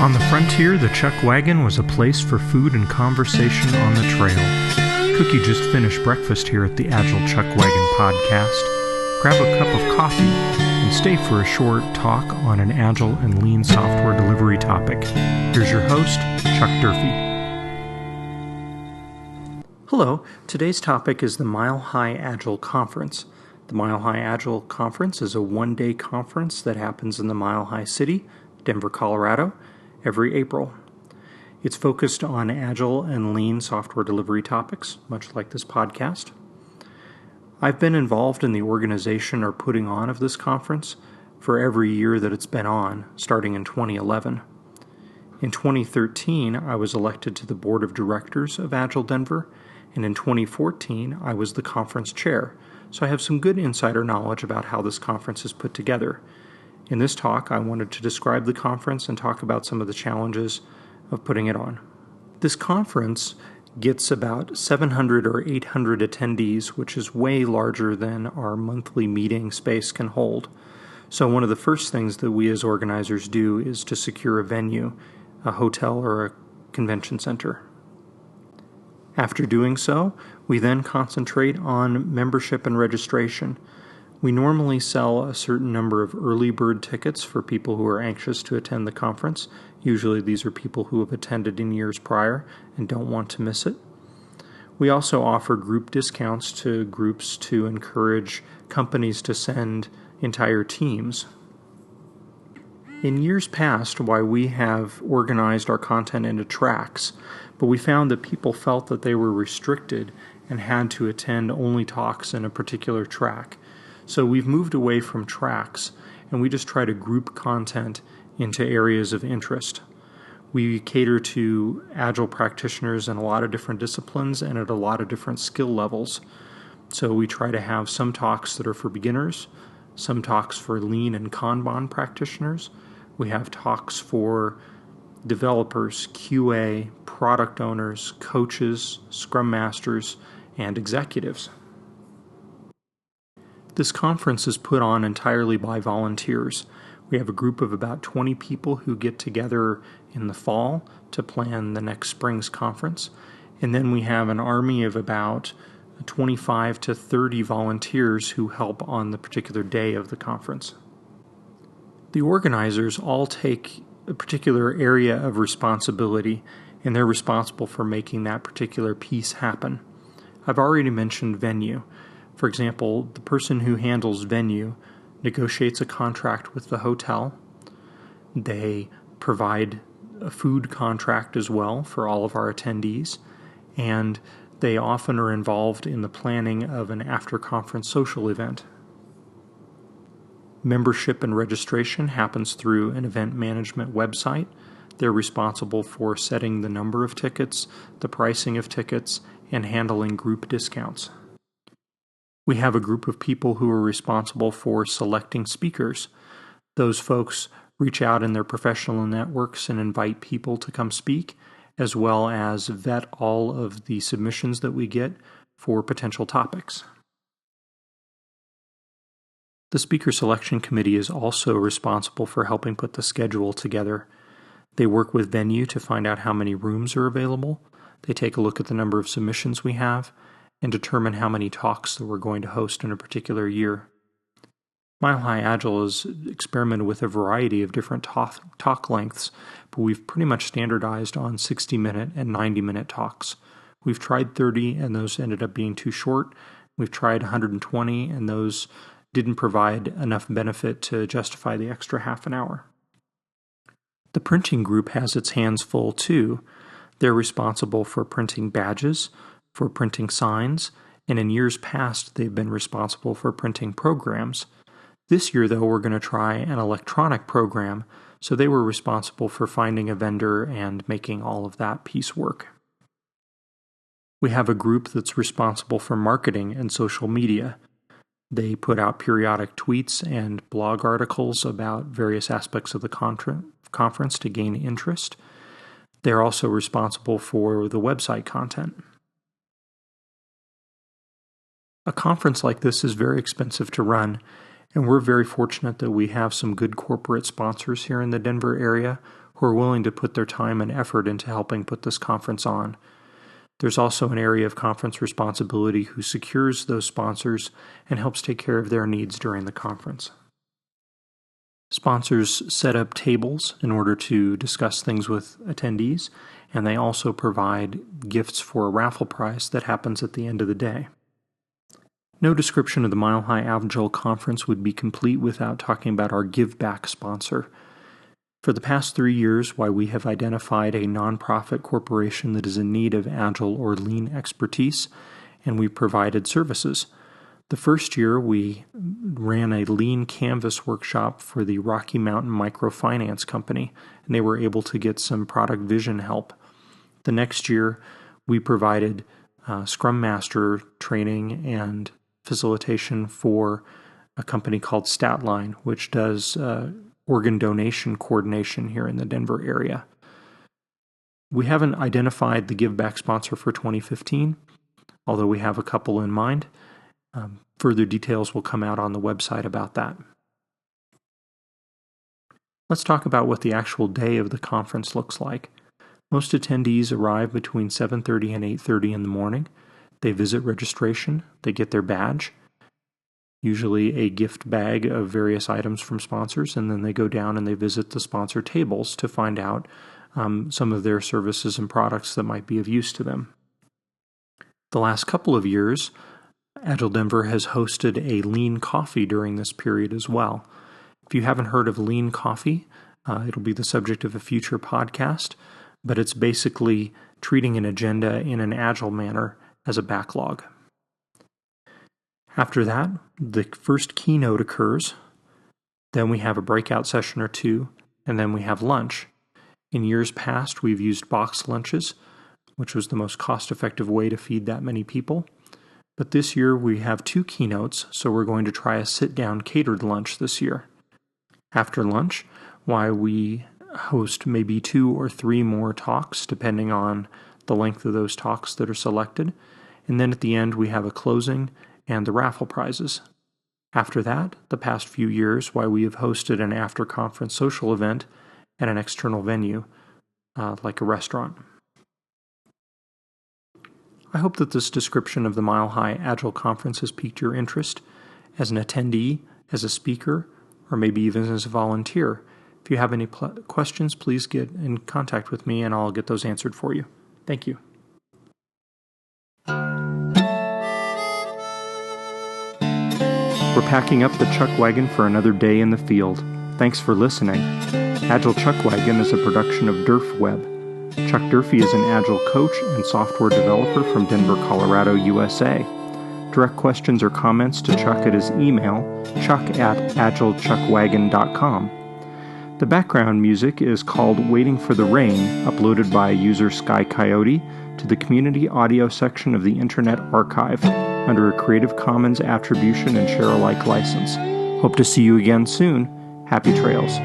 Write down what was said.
On the frontier, the Chuck Wagon was a place for food and conversation on the trail. Cookie just finished breakfast here at the Agile Chuck Wagon podcast. Grab a cup of coffee and stay for a short talk on an agile and lean software delivery topic. Here's your host, Chuck Durfee. Hello, today's topic is the Mile High Agile Conference. The Mile High Agile Conference is a one-day conference that happens in the Mile High City, Denver, Colorado, every April. It's focused on agile and lean software delivery topics, much like this podcast. I've been involved in the organization or putting on of this conference for every year that it's been on, starting in 2011. In 2013, I was elected to the board of directors of Agile Denver, and in 2014, I was the conference chair, so I have some good insider knowledge about how this conference is put together. In this talk, I wanted to describe the conference and talk about some of the challenges of putting it on. This conference gets about 700 or 800 attendees, which is way larger than our monthly meeting space can hold. So one of the first things that we as organizers do is to secure a venue, a hotel or a convention center. After doing so, we then concentrate on membership and registration. We normally sell a certain number of early bird tickets for people who are anxious to attend the conference. Usually these are people who have attended in years prior and don't want to miss it. We also offer group discounts to groups to encourage companies to send entire teams. In years past, we have organized our content into tracks, but we found that people felt that they were restricted and had to attend only talks in a particular track. So we've moved away from tracks, and we just try to group content into areas of interest. We cater to Agile practitioners in a lot of different disciplines and at a lot of different skill levels. So we try to have some talks that are for beginners, some talks for lean and Kanban practitioners. We have talks for developers, QA, product owners, coaches, scrum masters, and executives. This conference is put on entirely by volunteers. We have a group of about 20 people who get together in the fall to plan the next spring's conference. And then we have an army of about 25 to 30 volunteers who help on the particular day of the conference. The organizers all take a particular area of responsibility, and they're responsible for making that particular piece happen. I've already mentioned venue. For example, the person who handles venue negotiates a contract with the hotel. They provide a food contract as well for all of our attendees, and they often are involved in the planning of an after-conference social event. Membership and registration happens through an event management website. They're responsible for setting the number of tickets, the pricing of tickets, and handling group discounts. We have a group of people who are responsible for selecting speakers. Those folks reach out in their professional networks and invite people to come speak, as well as vet all of the submissions that we get for potential topics. The Speaker Selection Committee is also responsible for helping put the schedule together. They work with Venue to find out how many rooms are available. They take a look at the number of submissions we have and determine how many talks that we're going to host in a particular year. Mile High Agile has experimented with a variety of different talk lengths, but we've pretty much standardized on 60-minute and 90-minute talks. We've tried 30, and those ended up being too short. We've tried 120, and those didn't provide enough benefit to justify the extra half an hour. The printing group has its hands full too. They're responsible for printing badges, for printing signs, and in years past they've been responsible for printing programs. This year, though, we're going to try an electronic program, so they were responsible for finding a vendor and making all of that piece work. We have a group that's responsible for marketing and social media. They put out periodic tweets and blog articles about various aspects of the conference to gain interest. They're also responsible for the website content. A conference like this is very expensive to run, and we're very fortunate that we have some good corporate sponsors here in the Denver area who are willing to put their time and effort into helping put this conference on. There's also an area of conference responsibility who secures those sponsors and helps take care of their needs during the conference. Sponsors set up tables in order to discuss things with attendees, and they also provide gifts for a raffle prize that happens at the end of the day. No description of the Mile High Agile conference would be complete without talking about our Give Back sponsor. For the past 3 years, while we have identified a nonprofit corporation that is in need of Agile or Lean expertise, and we provided services. The first year, we ran a Lean Canvas workshop for the Rocky Mountain Microfinance Company, and they were able to get some product vision help. The next year, we provided Scrum Master training and facilitation for a company called Statline, which does organ donation coordination here in the Denver area. We haven't identified the Give Back sponsor for 2015, although we have a couple in mind. Further details will come out on the website about that. Let's talk about what the actual day of the conference looks like. Most attendees arrive between 7:30 and 8:30 in the morning. They visit registration, they get their badge, usually a gift bag of various items from sponsors, and then they go down and they visit the sponsor tables to find out some of their services and products that might be of use to them. The last couple of years, Agile Denver has hosted a Lean Coffee during this period as well. If you haven't heard of Lean Coffee, it'll be the subject of a future podcast, but it's basically treating an agenda in an agile manner as a backlog. After that, the first keynote occurs, then we have a breakout session or two, and then we have lunch. In years past, we've used box lunches, which was the most cost-effective way to feed that many people. But this year we have 2 keynotes, so we're going to try a sit-down catered lunch this year. After lunch, why we host maybe 2 or 3 more talks, depending on the length of those talks that are selected. And then at the end, we have a closing and the raffle prizes. After that, the past few years, why we have hosted an after-conference social event at an external venue, like a restaurant. I hope that this description of the Mile High Agile Conference has piqued your interest as an attendee, as a speaker, or maybe even as a volunteer. If you have any questions, please get in contact with me and I'll get those answered for you. Thank you. We're packing up the Chuck Wagon for another day in the field. Thanks for listening. Agile Chuck Wagon is a production of DurfWeb. Chuck Durfee is an Agile coach and software developer from Denver, Colorado, USA. Direct questions or comments to Chuck at his email, chuck@agilechuckwagon.com. The background music is called Waiting for the Rain, uploaded by user Sky Coyote to the community audio section of the Internet Archive under a Creative Commons Attribution and Share Alike license. Hope to see you again soon. Happy trails.